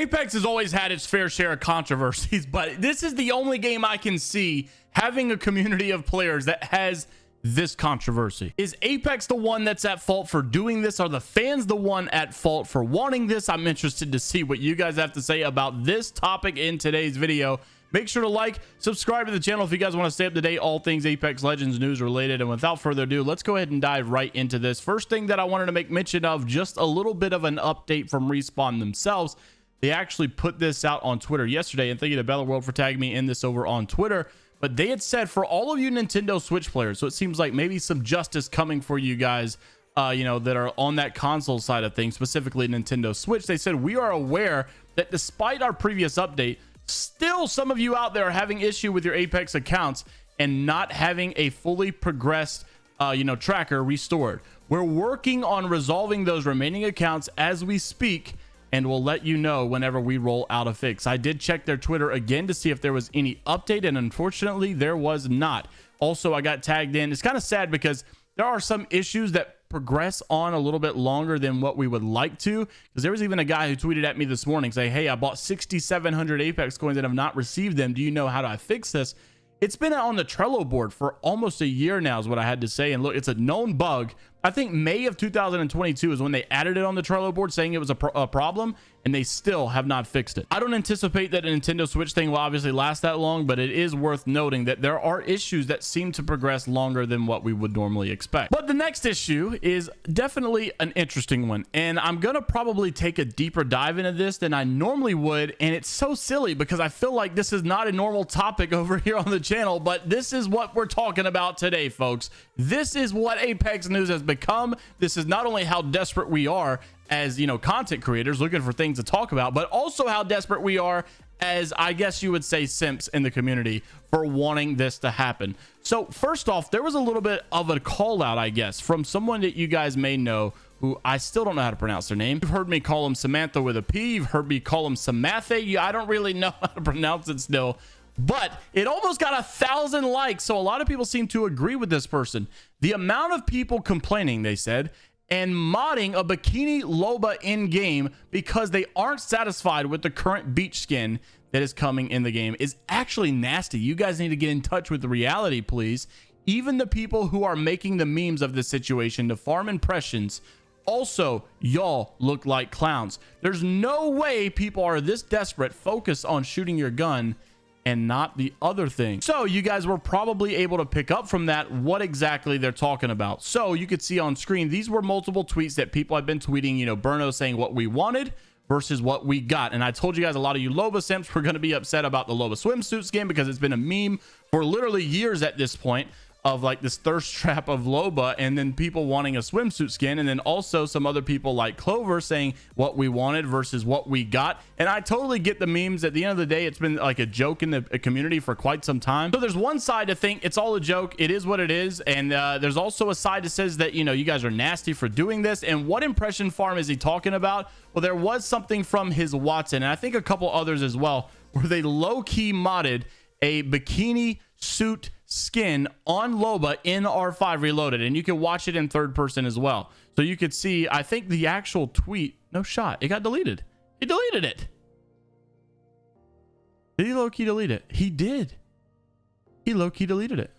Apex has always had its fair share of controversies, but this is the only game I can see having a community of players that has this controversy. Is Apex the one that's at fault for doing this? Are the fans the one at fault for wanting this? I'm interested to see what you guys have to say about this topic in today's video. Make sure to like, subscribe to the channel if you guys want to stay up to date, all things Apex Legends news related. And without further ado, let's go ahead and dive right into this. First thing that I wanted to make mention of, just a little bit of an update from Respawn themselves. They actually put this out on Twitter yesterday, and thank you to Bella World for tagging me in this over on Twitter. But they had said, for all of you Nintendo Switch players, so it seems like maybe some justice coming for you guys, you know, that are on that console side of things, specifically Nintendo Switch. They said, we are aware that despite our previous update, still some of you out there are having issue with your Apex accounts and not having a fully progressed, you know, tracker restored. We're working on resolving those remaining accounts as we speak, and we'll let you know whenever we roll out a fix. I did check their Twitter again to see if there was any update, and unfortunately there was not. Also, I got tagged in. It's kind of sad because there are some issues that progress on a little bit longer than what we would like to, because there was even a guy who tweeted at me this morning saying, hey, I bought 6,700 Apex coins and have not received them. Do you know how do I fix this? It's been on the Trello board for almost a year now is what I had to say. And look, it's a known bug. I think May of 2022 is when they added it on the Trello board, saying it was a problem, and they still have not fixed it. I don't anticipate that a Nintendo Switch thing will obviously last that long, but it is worth noting that there are issues that seem to progress longer than what we would normally expect. But the next issue is definitely an interesting one, and I'm gonna probably take a deeper dive into this than I normally would, and it's so silly because I feel like this is not a normal topic over here on the channel, but this is what we're talking about today, folks. This is what Apex News has become. This is not only how desperate we are as, you know, content creators looking for things to talk about, but also how desperate we are as, I guess you would say, simps in the community for wanting this to happen. So first off, there was a little bit of a call out, I guess, from someone that you guys may know, who I still don't know how to pronounce their name. You've heard me call him Samantha with a P. You've heard me call him Samathe. I don't really know how to pronounce it still, but it almost got 1,000 likes. So a lot of people seem to agree with this person. The amount of people complaining, they said, and modding a bikini Loba in game because they aren't satisfied with the current beach skin that is coming in the game is actually nasty. You guys need to get in touch with the reality, please. Even the people who are making the memes of this situation to farm impressions, also, y'all look like clowns. There's no way people are this desperate, focused on shooting your gun and not the other thing. So you guys were probably able to pick up from that what exactly they're talking about. So you could see on screen, these were multiple tweets that people have been tweeting, you know, Burno saying what we wanted versus what we got. And I told you guys, a lot of you Loba simps were going to be upset about the Loba swimsuit skin because it's been a meme for literally years at this point, of like this thirst trap of Loba, and then people wanting a swimsuit skin, and then also some other people like Clover saying what we wanted versus what we got. And I totally get the memes. At the end of the day, it's been like a joke in the community for quite some time. So there's one side to think it's all a joke, it is what it is, and there's also a side that says that, you know, you guys are nasty for doing this. And what impression farm is he talking about? Well, there was something from his Watson, and I think a couple others as well, where they low-key modded a bikini suit skin on Loba in R5 Reloaded, and you can watch it in third person as well. So you could see, I think the actual tweet, no shot, it got deleted. He deleted it. Did he low-key delete it? He did. He low-key deleted it.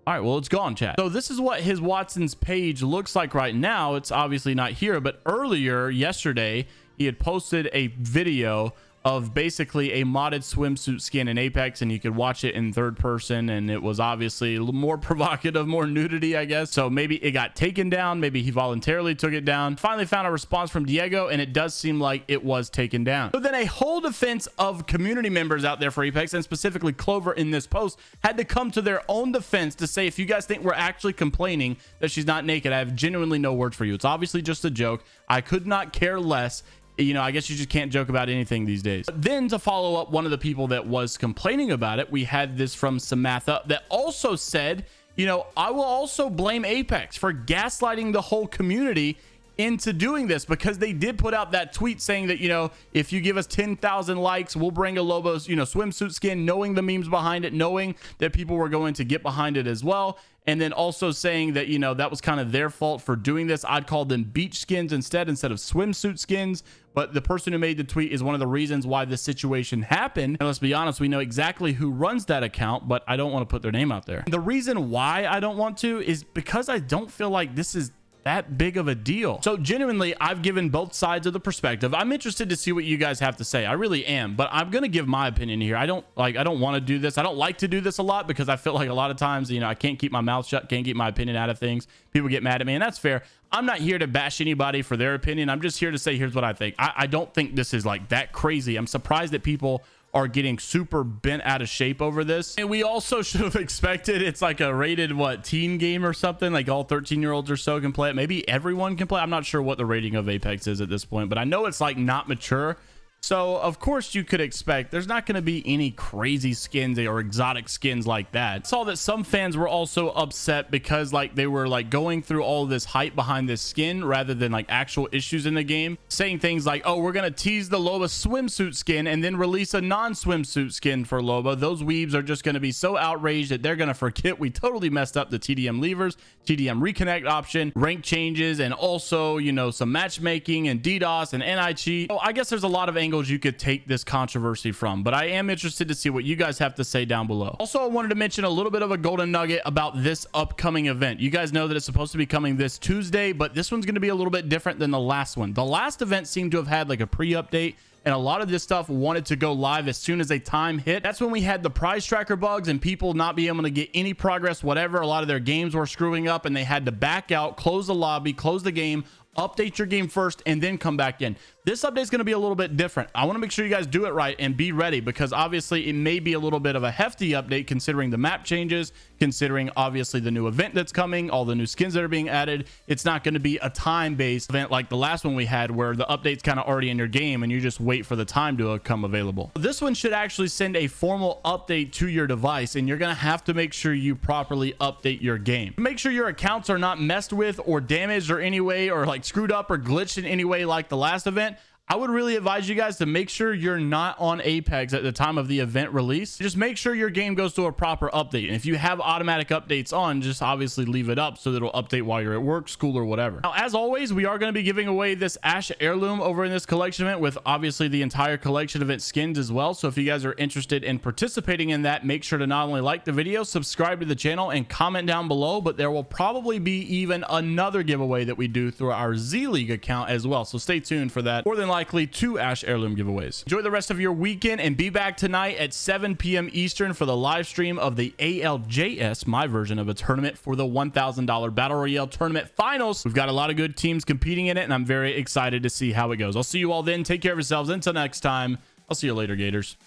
All right, well, it's gone, chat. So this is what his Watson's page looks like right now. It's obviously not here, but earlier yesterday he had posted a video of basically a modded swimsuit skin in Apex, and you could watch it in third person, and it was obviously a little more provocative, more nudity, I guess. So maybe it got taken down, maybe he voluntarily took it down. Finally found a response from Diego, and it does seem like it was taken down. So then a whole defense of community members out there for Apex, and specifically Clover in this post, had to come to their own defense to say, if you guys think we're actually complaining that she's not naked, I have genuinely no words for you. It's obviously just a joke. I could not care less. You know, I guess you just can't joke about anything these days. But then to follow up, one of the people that was complaining about it, we had this from Samantha that also said, you know, I will also blame Apex for gaslighting the whole community into doing this, because they did put out that tweet saying that, you know, if you give us 10,000 likes, we'll bring a Lobo's, you know, swimsuit skin, knowing the memes behind it, knowing that people were going to get behind it as well. And then also saying that, you know, that was kind of their fault for doing this. I'd call them beach skins instead of swimsuit skins. but the person who made the tweet is one of the reasons why this situation happened. And let's be honest, we know exactly who runs that account, but I don't want to put their name out there. The reason why I don't want to is because I don't feel like this is that big of a deal. So genuinely, I've given both sides of the perspective. I'm interested to see what you guys have to say. I really am, but I'm going to give my opinion here. I don't want to do this. I don't like to do this a lot because I feel like a lot of times, I can't keep my mouth shut, can't keep my opinion out of things. People get mad at me, and that's fair. I'm not here to bash anybody for their opinion. I'm just here to say, here's what I think. I don't think this is like that crazy. I'm surprised that people are getting super bent out of shape over this. And we also should have expected, it's like a rated teen game or something, like all 13-year-olds or so can play it. Maybe everyone can play. I'm not sure what the rating of Apex is at this point, but I know it's like not mature. So of course you could expect there's not going to be any crazy skins or exotic skins like that. Saw that some fans were also upset because like they were like going through all this hype behind this skin rather than like actual issues in the game, saying things like, oh, we're going to tease the Loba swimsuit skin and then release a non-swimsuit skin for Loba. Those weebs are just going to be so outraged that they're going to forget we totally messed up the TDM levers, TDM reconnect option, rank changes, and also, some matchmaking and DDoS and NI cheat. So I guess there's a lot of angles you could take this controversy from, but I am interested to see what you guys have to say down below. Also, I wanted to mention a little bit of a golden nugget about this upcoming event. You guys know that it's supposed to be coming this Tuesday, but this one's going to be a little bit different than the last one. The last event seemed to have had like a pre-update, and a lot of this stuff wanted to go live as soon as a time hit. That's when we had the prize tracker bugs and people not being able to get any progress, whatever. A lot of their games were screwing up and they had to back out, close the lobby, close the game, update your game first, and then come back in. This update is going to be a little bit different. I want to make sure you guys do it right and be ready, because obviously it may be a little bit of a hefty update considering the map changes, considering obviously the new event that's coming, all the new skins that are being added. It's not going to be a time-based event like the last one we had where the update's kind of already in your game and you just wait for the time to come available. This one should actually send a formal update to your device, and you're going to have to make sure you properly update your game. Make sure your accounts are not messed with or damaged or any way, or like screwed up or glitched in any way like the last event. I would really advise you guys to make sure you're not on Apex at the time of the event release. Just make sure your game goes through a proper update. And if you have automatic updates on, just obviously leave it up so that it'll update while you're at work, school, or whatever. Now, as always, we are going to be giving away this Ash heirloom over in this collection event with obviously the entire collection event skins as well. So if you guys are interested in participating in that, make sure to not only like the video, subscribe to the channel, and comment down below. But there will probably be even another giveaway that we do through our Z League account as well. So stay tuned for that. More than likely, 2 Ash heirloom giveaways. Enjoy the rest of your weekend and be back tonight at 7 p.m. Eastern for the live stream of the ALJS, my version of a tournament for the $1,000 Battle Royale Tournament Finals. We've got a lot of good teams competing in it, and I'm very excited to see how it goes. I'll see you all then. Take care of yourselves. Until next time, I'll see you later, Gators.